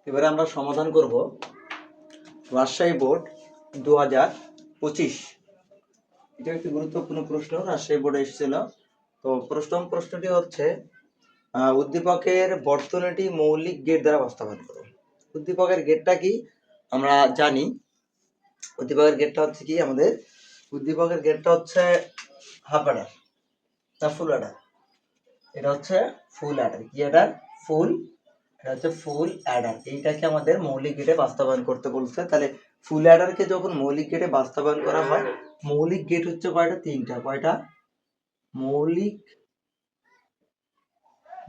এবারে আমরা সমাধান করব রাজশাহী বোর্ড 2025। এটা একটি গুরুত্বপূর্ণ প্রশ্ন, রাজশাহী বোর্ডে এসেছিল। তো প্রশ্নটি হচ্ছে উদ্দীপকের বর্তনীটি মৌলিক গেট দ্বারা বাস্তবায়ন করো। উদ্দীপকের গেটটা কি আমরা জানি। উদ্দীপকের গেটটা হচ্ছে কি, আমাদের উদ্দীপকের গেটটা হচ্ছে হাফ অ্যাডার না ফুল অ্যাডার। এটা হচ্ছে ফুল অ্যাডার। কি অ্যাডার? ফুল। এটা হচ্ছে ফুল অ্যাডার। এইটাকে আমাদের মৌলিক গেটে বাস্তবায়ন করতে বলছে। তাহলে ফুল অ্যাডারকে যখন মৌলিক গেটে বাস্তবায়ন করা হয়, মৌলিক গেট হচ্ছে কয়টা? তিনটা। কয়টা?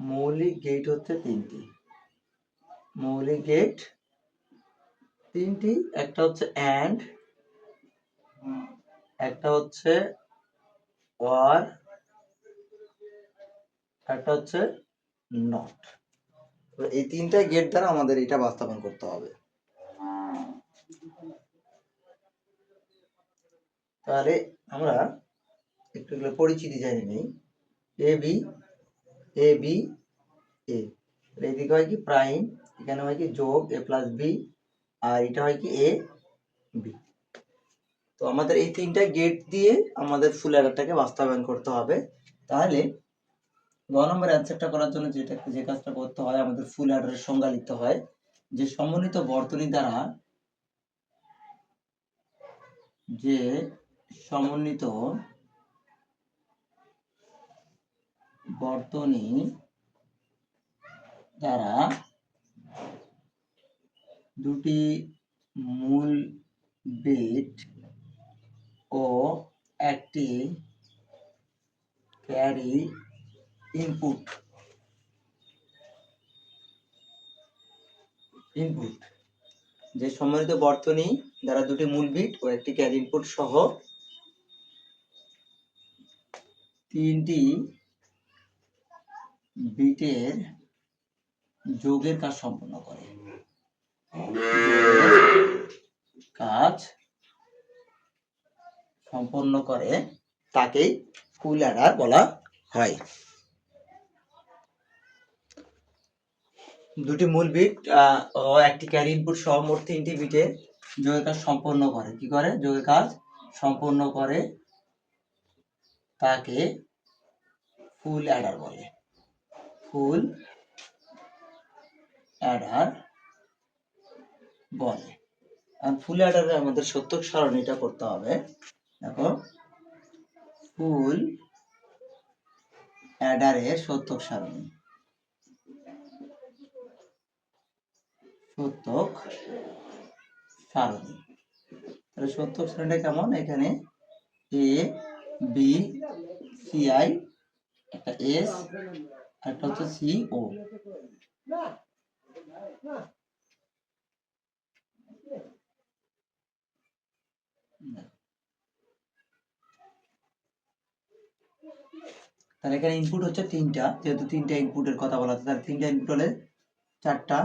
মৌলিক গেট হচ্ছে তিনটি। মৌলিক গেট তিনটি। একটা হচ্ছে অ্যান্ড, একটা হচ্ছে ওয়ার, একটা হচ্ছে নট। এই তিনটা গেট দ্বারা আমাদের এটা বাস্তবায়ন করতে হবে। তাহলে আমরা একটু পরিচিতি জানি নেই। A B A B A, এদিকে হয় কি প্রাইম, এখানে হয় কি যোগ এ প্লাস বি, আর এটা হয় কি এ বি। তো আমাদের এই তিনটা গেট দিয়ে আমাদের ফুল অ্যাডারটাকে বাস্তবায়ন করতে হবে। তাহলে 9 নম্বর অ্যান্সারটা করার জন্য যে কাজটা করতে হয়, আমাদের ফুল অ্যাডারের সংজ্ঞা লিখতে হয় যে সমন্বিত বর্তনী দ্বারা, যে সমন্বিত বর্তনী দ্বারা দুটি মূল বিট ও একটি ক্যারি ইনপুট যে সমন্বিত বর্তনী দ্বারা দুটি মূল বিট ও একটি ক্যারি ইনপুট সহ তিনটি বিটের যোগের কাজ সম্পন্ন করে, তাকেই ফুল অ্যাডার বলা হয়। দুটি মূল বিট ও একটি ক্যারি ইনপুট সহ মোট তিনটি বিটের যোগের কাজ সম্পন্ন করে। কি করে? যোগের কাজ সম্পন্ন করে, তাকে ফুল অ্যাডার বলে। ফুল অ্যাডার বলে। আর ফুল অ্যাডারে আমাদের সত্যক সারণীটা করতে হবে। দেখো, ফুল অ্যাডারের সত্যক সারণী। তাহলে সত্যক সারণীটা কেমন? এখানে এ বি সি আই, একটা এস, একটা হচ্ছে সি ও। তাহলে এখানে ইনপুট হচ্ছে তিনটা, যেহেতু তিনটা ইনপুটের কথা বলা হচ্ছে, তাহলে তিনটা ইনপুট হলে চারটা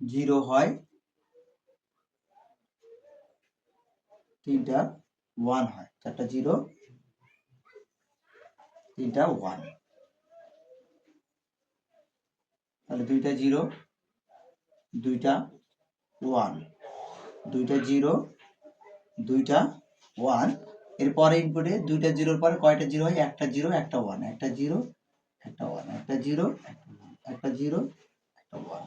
জিরো হয়, তিনটা ওয়ান হয়। চারটা জিরো, তিনটা ওয়ান। তাহলে দুইটা জিরো, দুইটা ওয়ান, দুইটা জিরো, দুইটা ওয়ান। এরপরে ইনপুটে দুইটা জিরোর পরে কয়টা জিরো হয়? একটা জিরো, একটা ওয়ান, একটা জিরো, একটা ওয়ান, একটা জিরো, একটা জিরো, একটা ওয়ান।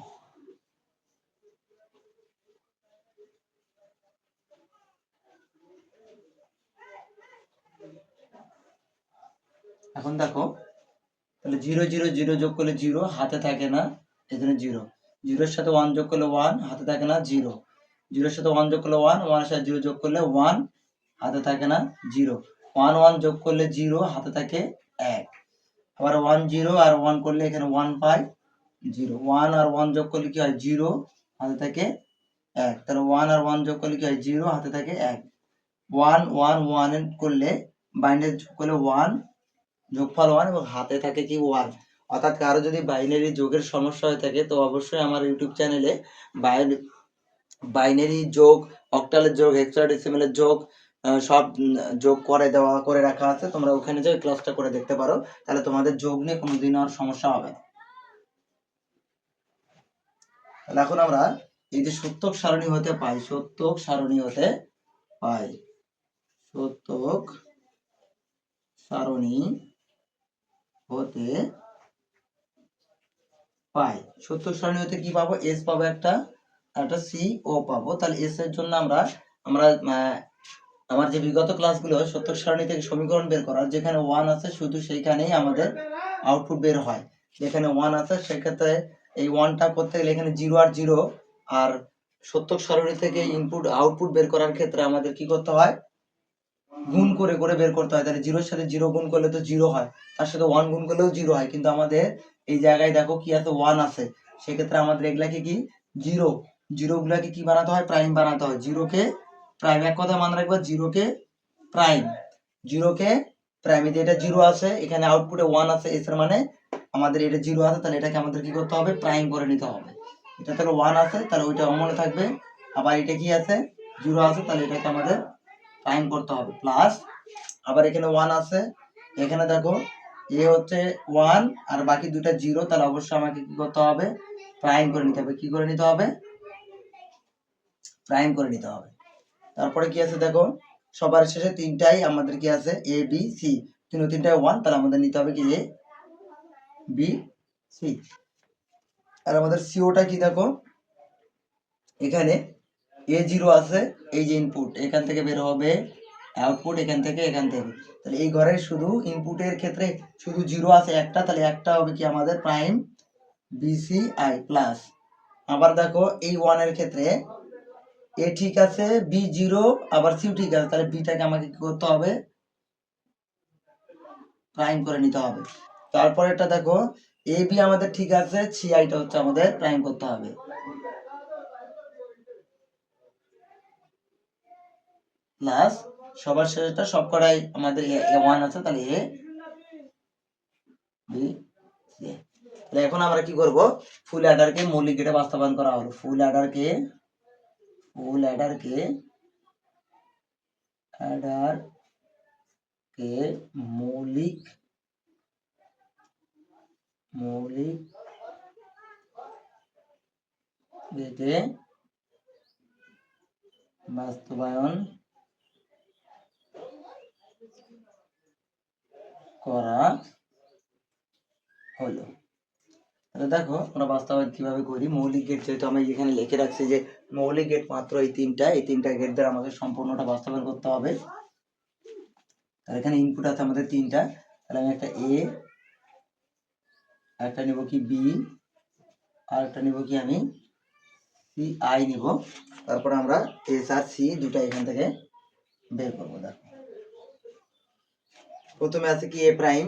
এখন দেখো, তাহলে জিরো জিরো জিরো যোগ করলে জিরো, হাতে থাকে না, এই জন্য জিরো। জিরোর সাথে ওয়ান যোগ করলে ওয়ান, হাতে থাকে না, জিরো। জিরোর সাথে ওয়ান যোগ করলে ওয়ান, ওয়ানের সাথে জিরো যোগ করলে ওয়ান, হাতে থাকে না, জিরো। ওয়ান ওয়ান যোগ করলে জিরো, হাতে থাকে এক। আবার ওয়ান জিরো আর ওয়ান করলে এখানে ওয়ান পাই, জিরো। ওয়ান আর ওয়ান যোগ করলে কি হয়? জিরো, হাতে থাকে এক। তাহলে ওয়ান আর ওয়ান যোগ করলে কি হয়? জিরো, হাতে থাকে এক। ওয়ান ওয়ান ওয়ান করলে বাইনারি যোগ করলে ওয়ান, যোগফল ওয়ান, এবং হাতে থাকে কি? ওয়ান। অর্থাৎ কারো যদি বাইনারি যোগের সমস্যা হয়ে থাকে তো অবশ্যই আমার ইউটিউব চ্যানেলে বাইনারি যোগ, অক্টালের যোগ, হেক্সাডেসিমেলের যোগ সব যোগ করে রাখা আছে। তোমরা ওখানে যাও ক্লাসটা করে দেখতে পারো, তাহলে তোমাদের যোগ নিয়ে কোনোদিন আর সমস্যা হবে না। তাহলে এখন আমরা এই যে সত্যক সারণী হতে পাই, সত্যক সারণী হতে পাই, সত্যক সারণী হতে পাই, সত্যক সারণী হতে কি পাবো, এস পাবো একটা, একটা সি ও পাবো। তাহলে এস এর জন্য আমরা আমরা আমার যে বিগত ক্লাসগুলো সত্যক সারণী থেকে সমীকরণ বের করার, যেখানে ওয়ান আছে শুধু সেইখানেই আমাদের আউটপুট বের হয়। যেখানে ওয়ান আছে সেক্ষেত্রে এই ওয়ানটা করতে গেলে এখানে জিরো আর জিরো, আর সত্যক সারণী থেকে ইনপুট আউটপুট বের করার ক্ষেত্রে আমাদের কি করতে হয়, গুণ করে করে বের করতে হয়। তাহলে জিরোর সাথে জিরো গুণ করলে তো জিরো হয়, তার সাথে ওয়ান গুণ করলেও জিরো হয়, কিন্তু আমাদের এই জায়গায় দেখো কি আছে, ওয়ান আছে, সেক্ষেত্রে আমাদের এগুলাকে কি জিরো, জিরো গুলাকে কি বানাতে হয়, প্রাইম বানাতে হয়। জিরোকে প্রাইম, এক কথা মনে রাখবো, জিরোকে প্রাইম, জিরোকে প্রাইম। এই যে এটা জিরো আছে, এখানে আউটপুটে ওয়ান আছে, এস এর মানে আমাদের এটা জিরো আছে, তাহলে এটাকে আমাদের কি করতে হবে, প্রাইম করে নিতে হবে। এটা তাহলে ওয়ান আছে, তাহলে ওইটা মনে থাকবে। আবার এটা কি আছে, জিরো আছে, তাহলে এটাকে আমাদের প্রাইম করতে হবে। প্লাস আবার এখানে ওয়ান আছে, এখানে দেখো এ হচ্ছে ওয়ান আর বাকি দুটা জিরো, তাহলে অবশ্যই আমাকে কি করতে হবে, প্রাইম করে নিতে হবে। কি করে নিতে হবে, প্রাইম করে নিতে হবে। তারপরে কি আছে দেখো, সবার শেষে তিনটাই আমাদের কি আছে, এ বি সি, তিনটাই ওয়ান, তাহলে আমাদের নিতে হবে কি এ বি সি। আর আমাদের সিওটা কি দেখো, এখানে এ জিরো আছে, এই যে ইনপুট এখান থেকে বের হবে, আউটপুট এখান থেকে, এখান থেকে, তাহলে এই ঘরে শুধু ইনপুটের ক্ষেত্রে শুধু জিরো আছে একটা, তাহলে একটা হবে কি আমাদের প্রাইম বিসিআই প্লাস। আবার দেখো এই ওয়ানের ক্ষেত্রে এ ঠিক আছে, বি জিরো, আবার সিও ঠিক আছে, তাহলে বিটাকে আমাকে কি করতে হবে, প্রাইম করে নিতে হবে। তারপরে এটা দেখো এ বি আমাদের ঠিক আছে, সিআইটা হচ্ছে আমাদের প্রাইম করতে হবে। প্লাস সবার শেষটা সব কটাই আমাদের এ ওয়ান আছে, তাহলে এ বি সি। তাহলে এখন আমরা কি করব, ফুল অ্যাডারকে মৌলিক গেটে বাস্তবায়ন করা হলো। ফুল অ্যাডারকে মৌলিক গেটে বাস্তবায়ন করা হলো। তাহলে দেখো আমরা বাস্তবায়ন কিভাবে করি। মৌলিক গেট যেহেতু আমরা এখানে লিখে রাখছি যে মৌলিক গেট মাত্র এই তিনটা গেট দ্বারা আমাদের সম্পূর্ণটা বাস্তবায়ন করতে হবে। তাহলে এখানে ইনপুট আছে আমাদের তিনটা, তাহলে আমি একটা এ, একটা নিব কি বি, আর একটা নিব কি আমি সি আই নিব। তারপর আমরা এস আর সি দুটা এখান থেকে বের করবো। দেখো প্রথমে আছে কি A prime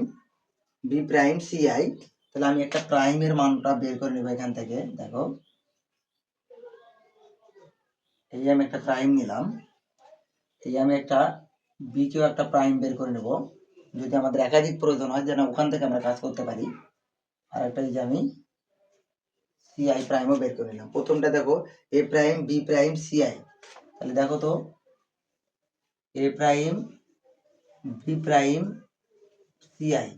B prime C I, তাহলে আমি একটা প্রাইমের মানটা বের করে নেব এখান থেকে। দেখো এই আমি একটা প্রাইম নিলাম, এই আমি একটা বি কেও একটা প্রাইম বের করে নেব, যদি আমাদের একাধিক প্রয়োজন হয় যেন ওখান থেকে আমরা কাজ করতে পারি। আর একটা এই যে আমি সি আই প্রাইমও বের করে নিলাম। প্রথমটা দেখো A prime B prime C I, তাহলে দেখো তো A prime B prime C I,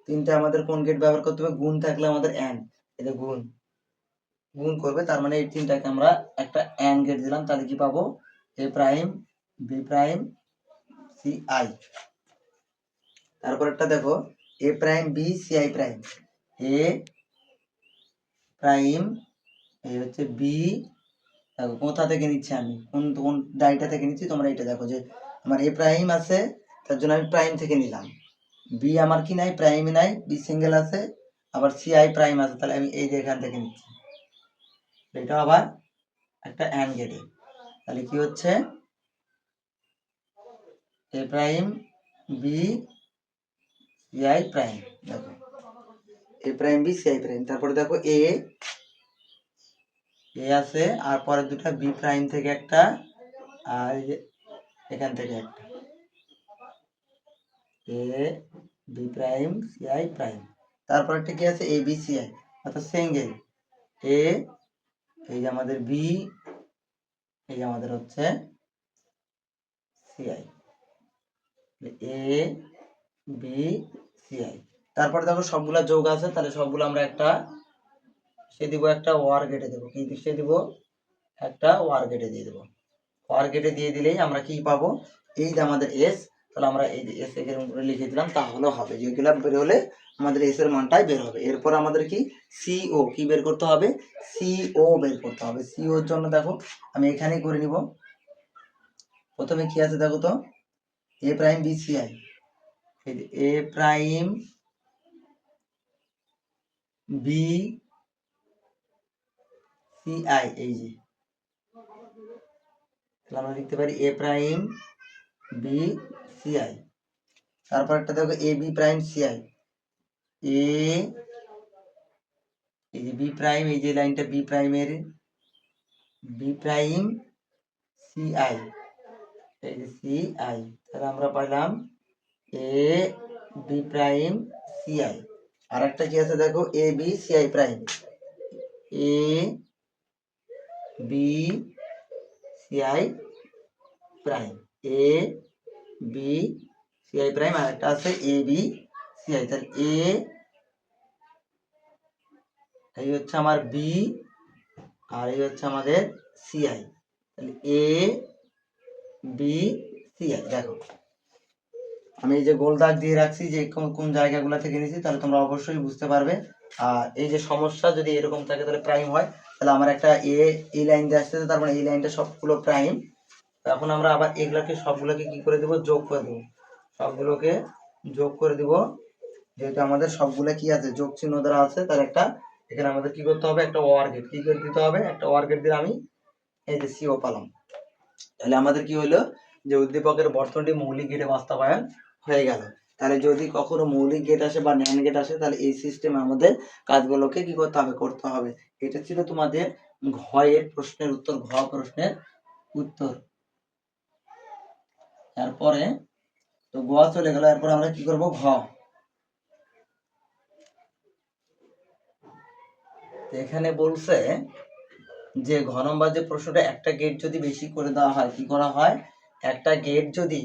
তিনটা আমাদের কোন গেট ব্যবহার করতে হবে, গুণ থাকলে আমাদের এন্ড, এটা গুণ গুণ করবে, তার মানে এই তিনটাকে আমরা একটা এন্ড গেট দিলাম, তাহলে কি পাবো, A prime B prime C I. তারপর একটা দেখো A prime B C I prime, A prime এই হচ্ছে বি, দেখো কোথা থেকে নিচ্ছি আমি, কোন কোন ডাইটা থেকে নিচ্ছি, তোমরা এটা দেখো যে আমার এ প্রাইম আছে, তার জন্য আমি প্রাইম থেকে নিলাম। বি আমার কি নাই, প্রাইম নাই, বি সিঙ্গেল আছে, আবার সি আই প্রাইম আছে, তাহলে আমি এই যে এখান থেকে নিচ্ছি। এটা আবার একটা অ্যান্ড গেটে, তাহলে কি হচ্ছে A prime B C I prime. দেখো A prime B C I prime, তারপরে দেখো এ আছে, আর পরে দুটা বি প্রাইম থেকে একটা, আর এখান থেকে একটা A B prime C I prime. তারপর একটা কি আছে এ বি সি আই, অর্থাৎ সিঙ্গেল এ, এই যে আমাদের বি, এই যে আমাদের হচ্ছে C I, A B C I. তারপরে দেখো সবগুলা যোগ আছে, তাহলে সবগুলো আমরা একটা সে দিব একটা ওয়ার গেটে দেবো, কি সে দিব একটা ওয়ার গেটে দিয়ে দেবো। ওয়ার গেটে দিয়ে দিলেই আমরা কি পাবো, এই যে আমাদের এস, তাহলে আমরা এই যে এস এর উপরে লিখে দিলাম, তাহলে হবে যেগুলো বের হলে আমাদের এস এর মানটাই বের হবে। এরপর আমাদের কি সিও কি বের করতে হবে, সিও বের করতে হবে। সিও এর জন্য দেখো আমি এখানেই করে নিব। প্রথমে কি আছে দেখো তো, A prime B C I, A prime B C I, এই যে তাহলে আমরা লিখতে পারি A prime B C I. তারপর একটা দেখো A B prime C I, A এই যে বি প্রাইম, এই যে লাইনটা বি প্রাইমের বি প্রাইম সি আই, এই যে সি আই, তাহলে আমরা পাইলাম A B prime C I. আর একটা কি আছে দেখো A B C I prime, A B C I prime, A B C I prime. আর একটা আছে এ বি সি আই, তাহলে এ এই হচ্ছে আমার বি আর এই হচ্ছে আমাদের সি আই, তাহলে এ বি সি আই। দেখো আমি এই যে গোল দাগ দিয়ে রাখছি যে কোন কোন জায়গাগুলো থেকে নিয়েছি, তাহলে তোমরা অবশ্যই বুঝতে পারবে। আর এই যে সমস্যা যদি এরকম থাকে তাহলে প্রাইম হয়, তাহলে আমার একটা এই লাইন দিয়ে আসতেছে, তার মানে এই লাইনটা সবগুলো প্রাইম। এখন আমরা আবার এগুলোকে সবগুলোকে কি করে দেবো, যোগ করে দেবো, সবগুলোকে যোগ করে দিব। যেহেতু আমাদের সবগুলো কি আছে যোগ চিহ্ন দ্বারা আছে, তার একটা এখানে আমাদের কি করতে হবে, একটা ওয়ার গেট কি করে দিতে হবে, একটা ওয়ার গেট দিয়ে আমি এই যে সিও পালাম। তাহলে আমাদের কি হলো যে উদ্দীপকের বর্তনীটি মৌলিক গেটে বাস্তবায়ন হয়ে গেল। তাহলে যদি কখনো মৌলিক গেট আসে বা ন্যান্ড গেট আসে, তাহলে এই সিস্টেমে আমাদের কাজগুলোকে কি করতে হবে। এটা ছিল তোমাদের ঘ এর প্রশ্নের উত্তর, ঘ প্রশ্নের উত্তর। তারপরে তো গ চলে গেল, এরপর আমরা কি করব ঘ। এখানে বলছে যে ঘ নম্বর যে প্রশ্নটা, একটা গেট যদি বেশি করে দেওয়া হয় কি করা হয়, একটা গেট যদি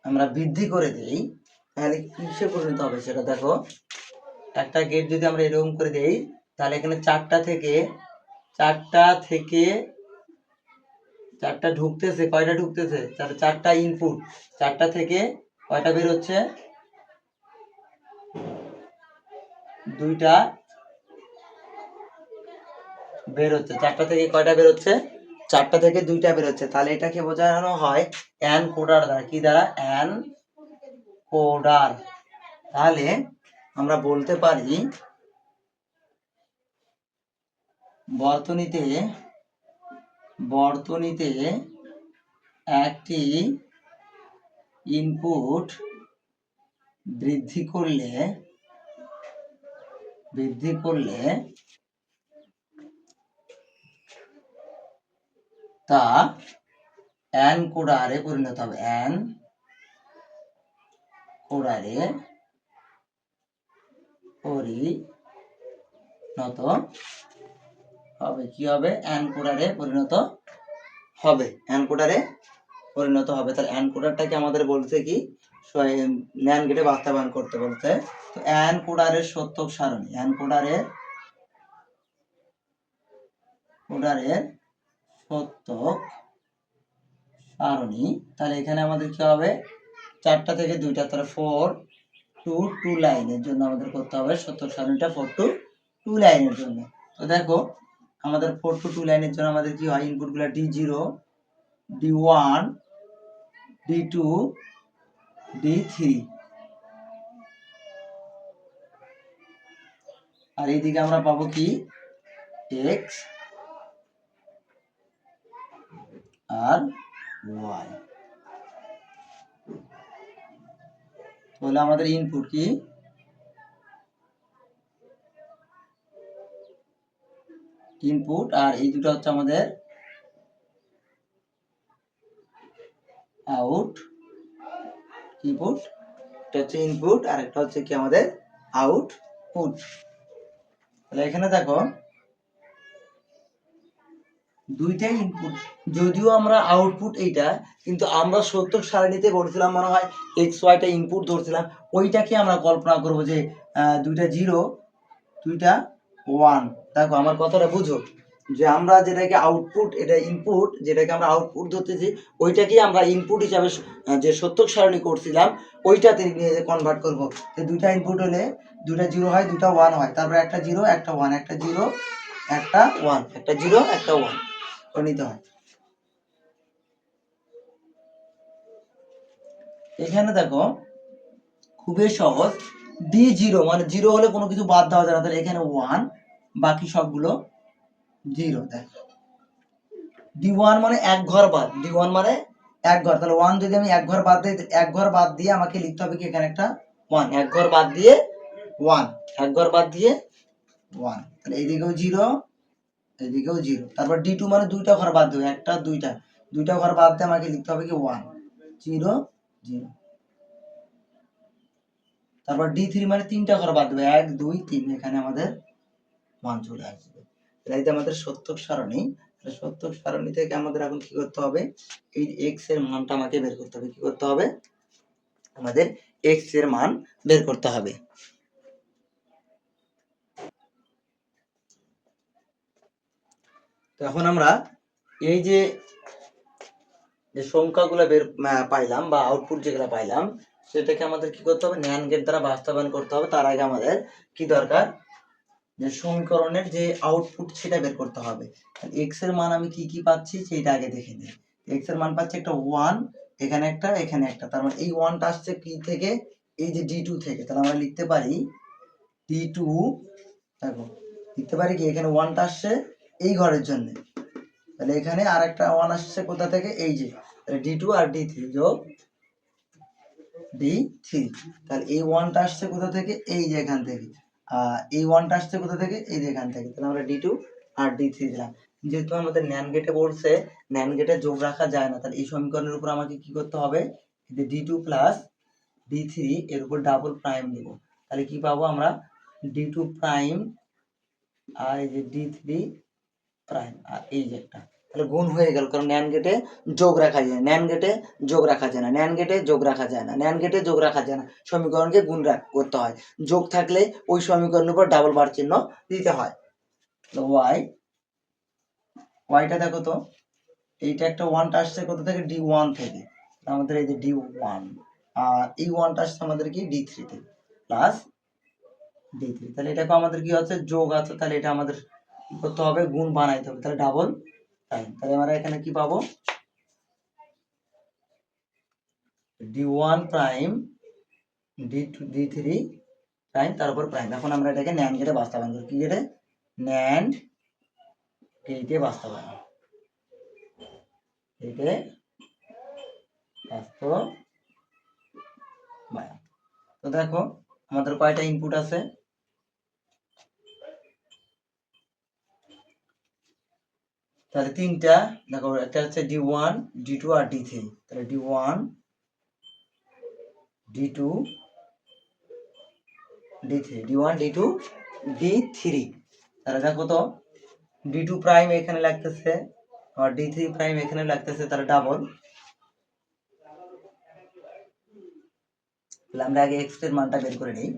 আমরা বৃদ্ধি করে দিই তাহলে কিসে পরিণত হবে সেটা দেখো। একটা গেট যদি আমরা এরকম করে দেই, তাহলে এখানে চারটা ঢুকতেছে, কয়টা ঢুকতেছে, চারটা ইনপুট, চারটা থেকে কয়টা বের হচ্ছে, দুইটা বের হচ্ছে। চারটা থেকে কয়টা বের হচ্ছে, চারটা থেকে দুইটা বের হচ্ছে। তাহলে এটাকে বোঝানো হয় এনকোডার দ্বারা, কি দ্বারা, এনকোডার। তাহলে আমরা বলতে পারি বর্তনীতে একটি ইনপুট বৃদ্ধি করলে তা এনকোডারে পরিণত হবে, এনকোডারে পরিণত হবে। কি হবে, এনকোডারে পরিণত হবে, এনকোডারে পরিণত হবে। তাহলে এনকোডারটাকে আমাদের বলছে কি, ন্যান্ড গেটে বাস্তবায়ন করতে বলছে। তো এনকোডারের সত্যক সারণী, এনকোডারের সত্যক সারণী। তাহলে এখানে আমাদের কি হবে, চারটা থেকে দুইটা, তাহলে 4 to 2 লাইনের জন্য আমাদের করতে হবে সত্যক সারণীটা 4 to 2 লাইনের জন্য। তো দেখো আমাদের 4 to 2 লাইনের জন্য আমাদের কি হয়, ইনপুটগুলো D0, D1, D2, D3। আর এইদিকে আমরা পাবো কি X আর Y। তাহলে আমাদের ইনপুট কি, ইনপুট, আর এই দুটো হচ্ছে আমাদের ইনপুট। এটা হচ্ছে ইনপুট আর একটা হচ্ছে কি আমাদের আউটপুট। তাহলে এখানে দেখো দুইটাই ইনপুট, যদিও আমরা আউটপুট এইটা, কিন্তু আমরা সত্যক সারণীতে বলছিলাম মনে হয় এক্স ওয়াইটা ইনপুট ধরছিলাম, ওইটাকে আমরা কল্পনা করব যে দুইটা জিরো, দুইটা ওয়ান। দেখো আমার কথাটা বুঝো, যে আমরা যেটাকে আউটপুট, এটা ইনপুট, যেটাকে আমরা আউটপুট ধরতেছি ওইটাকেই আমরা ইনপুট হিসাবে যে সত্যক সারণী করছিলাম ওইটাতে নিয়ে কনভার্ট করবো। তো দুইটা ইনপুট হলে দুইটা জিরো হয়, দুইটা ওয়ান হয়, তারপরে একটা জিরো একটা ওয়ান, একটা জিরো একটা ওয়ান, একটা জিরো একটা ওয়ান করে নিতে হয়। এখানে দেখো খুবই সহজ, ডি জিরো মানে জিরো হলে কোনো কিছু বাদ দেওয়া যায় না, তাহলে এখানে ওয়ান, বাকি সবগুলো জিরো। দেখো ডি ওয়ান মানে এক ঘর বাদ, ডি ওয়ান মানে এক ঘর, তাহলে ওয়ান যদি আমি এক ঘর বাদ দিই, এক ঘর বাদ দিয়ে আমাকে লিখতে হবে কি এখানে একটা ওয়ান, এক ঘর বাদ দিয়ে ওয়ান, এক ঘর বাদ দিয়ে ওয়ান, তাহলে এইদিকেও জিরো এইদিকেও জিরো। তারপর ডি টু মানে দুইটা ঘর বাদ দেবে, একটা দুইটা, দুইটা ঘর বাদ দিয়ে আমাকে লিখতে হবে কি ওয়ান, জিরো জিরো। তারপর ডি থ্রি মানে তিনটা ঘর বাদ দেবে, এক দুই তিন, এখানে আমাদের মান চলে আসবে। এই যে আমাদের সত্যক সারণী, সত্যক সারণী থেকে আমাদের এখন কি করতে হবে, এই এক্স এর মানটা আমাকে বের করতে হবে। কি করতে হবে, আমাদের এক্স এর মান বের করতে হবে। তো এখন আমরা এই যে সংখ্যাগুলো বের পাইলাম বা আউটপুট যেগুলো পাইলাম সেটাকে আমাদের কি করতে হবে, ন্যান্ড গেট দ্বারা বাস্তবায়ন করতে হবে। তার আগে আমাদের কি দরকার, যে সমীকরণের যে আউটপুট সেটা বের করতে হবে। এক্স এর মান আমি কি কি পাচ্ছি সেইটা আগে দেখে নিই। এক্স এর মান পাচ্ছি একটা ওয়ান, এখানে একটা এখানে একটা, তার মানে এই ওয়ানটা আসছে কি থেকে, এই যে ডি টু থেকে, তাহলে আমরা লিখতে পারি ডি টু, দেখো লিখতে পারি কি এখানে ওয়ানটা আসছে এই ঘরের জন্য, তাহলে এখানে আর একটা ওয়ান আসছে কোথা থেকে, এই যে ডি টু আর ডি থ্রি যোগ ডি থ্রি, তাহলে এই ওয়ানটা আসছে কোথা থেকে, এই যে এখান থেকে, এই ওয়ানটা আসছে কোথা থেকে, এই যে এখান থেকে, তাহলে আমরা ডি টু আর ডি থ্রি দিলাম। যেহেতু আমাদের ন্যান্ড গেটে বলছে ন্যান্ড গেটে যোগ রাখা যায় না, তাহলে এই সমীকরণের উপর আমাকে কি করতে হবে, যে D two plus D three এর উপর ডাবল প্রাইম দিব, তাহলে কি পাবো আমরা, ডি টু প্রাইম আর এই যে ডি থ্রি প্রাইম আর এই যে একটা, তাহলে গুণ হয়ে গেল, কারণ ন্যান্ড গেটে যোগ রাখা যায়, ন্যান্ড গেটে যোগ রাখা যায় না, ন্যান্ড গেটে যোগ রাখা যায় না, ন্যান্ড গেটে যোগ রাখা যায় না, সমীকরণকে গুণ করতে হয়, যোগ থাকলে ওই সমীকরণের উপর ডাবল বার চিহ্ন দিতে হয়। তো ওয়াইটা দেখো তো, এইটা একটা ওয়ানটা আসছে কোথা থেকে, ডি ওয়ান থেকে, আমাদের এই যে ডি ওয়ান, আর এই ওয়ানটা আসছে আমাদের কি ডি থ্রি থেকে, প্লাস ডি থ্রি, তাহলে এটাকে আমাদের কি হচ্ছে যোগ আছে, তাহলে এটা আমাদের কি করতে হবে, গুণ বানাইতে হবে, তাহলে ডাবল প্রাইম, তাহলে আমরা এখানে কি পাবো, D one prime D two D three prime তারপর প্রাইম। এখন আমরা এটাকে ন্যান্ড গেটে বাস্তবায়ন করি, কি গেটে, ন্যান্ড গেটে বাস্তবায়ন, গেটে বাস্তবায়ন। তো দেখো আমাদের কয়টা ইনপুট আছে, তাহলে তিনটা, দেখো একটা হচ্ছে ডি ওয়ান ডি টু আর ডি থ্রি, তাহলে D one D two D three, D one D two D three, তাহলে দেখো তো ডি টু প্রাইম এখানে লাগতেছে আর ডি থ্রি প্রাইম এখানে লাগতেছে, তাহলে ডাবল, তাহলে আমরা আগে এক্স এর মানটা বের করে নিই।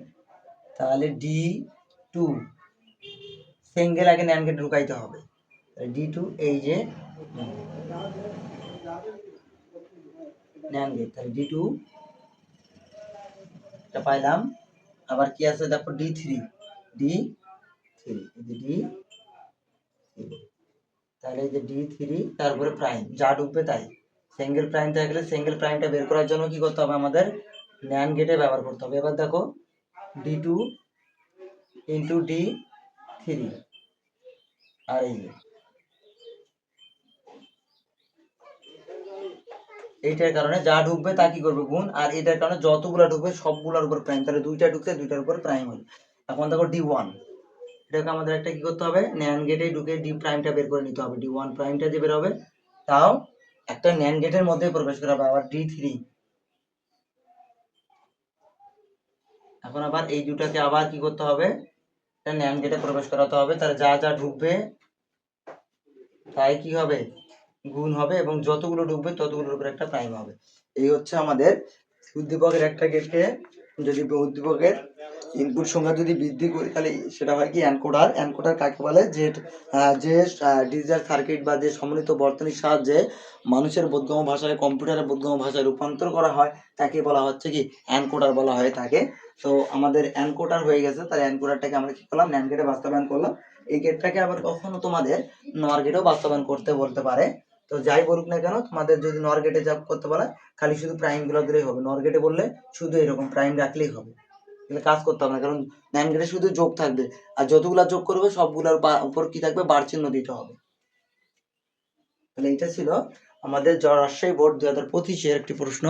তাহলে ডি টু সিঙ্গেল আগে ন্যান্ড গেটে ঢুকাইতে হবে, ডি টু এই যে ন্যান্ড গেট, তাহলে ডি টু এটা পাইলাম। আবার কি আছে দেখো, D three D three, D three, তাহলে এই যে ডি থ্রি তারপরে প্রাইম যা ঢুকবে তাই, সিঙ্গেল প্রাইম থাকলে সিঙ্গেল প্রাইমটা বের করার জন্য কি করতে হবে, আমাদের ন্যান্ড গেটে ব্যবহার করতে হবে। এবার দেখো D two into D three, আর এই যে এইটার কারণে যা ঢুকবে তা কি করবে গুণ, আর এটার কারণে যতগুলো ঢুকবে সবগুলোর উপর প্রাইম, তাহলে দুইটা ঢুকছে দুইটার উপর প্রাইম হল। এখন দেখো ডি ওয়ান, এটাকে আমাদের একটা কি করতে হবে, ন্যান্ড গেটে ঢুকে ডি প্রাইমটা বের করে নিতে হবে, ডি ওয়ান প্রাইমটা যে বের হবে তাও একটা ন্যান্ড গেটের মধ্যে প্রবেশ করা হবে। আবার ডি থ্রি, এখন আবার এই দুটাকে আবার কি করতে হবে, একটা ন্যান্ড গেটে প্রবেশ করাতে হবে, তাহলে যা যা ঢুকবে তাই কি হবে গুণ হবে, এবং যতগুলো ঢুকবে ততগুলোর উপর একটা প্রাইম হবে। এই হচ্ছে আমাদের উদ্দীপকের একটা গেটকে যদি উদ্দীপকের ইনপুট সংখ্যা যদি বৃদ্ধি করি তাহলে সেটা হয় কি এনকোডার। এনকোডার কাকে বলে? যে ডিজিটাল সার্কিট বা যে সমন্বিত বর্তনীর সাহায্যে মানুষের বোধগম্য ভাষায় কম্পিউটারের বোধগম্য ভাষায় রূপান্তর করা হয় তাকে বলা হচ্ছে কি এনকোডার বলা হয় তাকে। তো আমাদের এনকোডার হয়ে গেছে, তাহলে এনকোডারটাকে আমরা কি করলাম, ন্যান্ড গেটে বাস্তবায়ন করলাম। এই গেটটাকে আবার কখনো তোমাদের নর গেটেও বাস্তবায়ন করতে বলতে পারে। তো যাই বলুক না কেন, তোমাদের যদি নর গেটে যা করতে বলে খালি শুধু প্রাইম গুলো দিলেই হবে। নর গেটে বললে শুধু এরকম প্রাইম রাখলেই হবে, তাহলে কাজ করতে হবে না, কারণ ন্যান্ড গেটে শুধু যোগ থাকবে, আর যতগুলা যোগ করবে সবগুলোর উপর কি থাকবে, বার চিহ্ন দিতে হবে। তাহলে এটা ছিল আমাদের রাজশাহী বোর্ড 2025-এর একটি প্রশ্ন।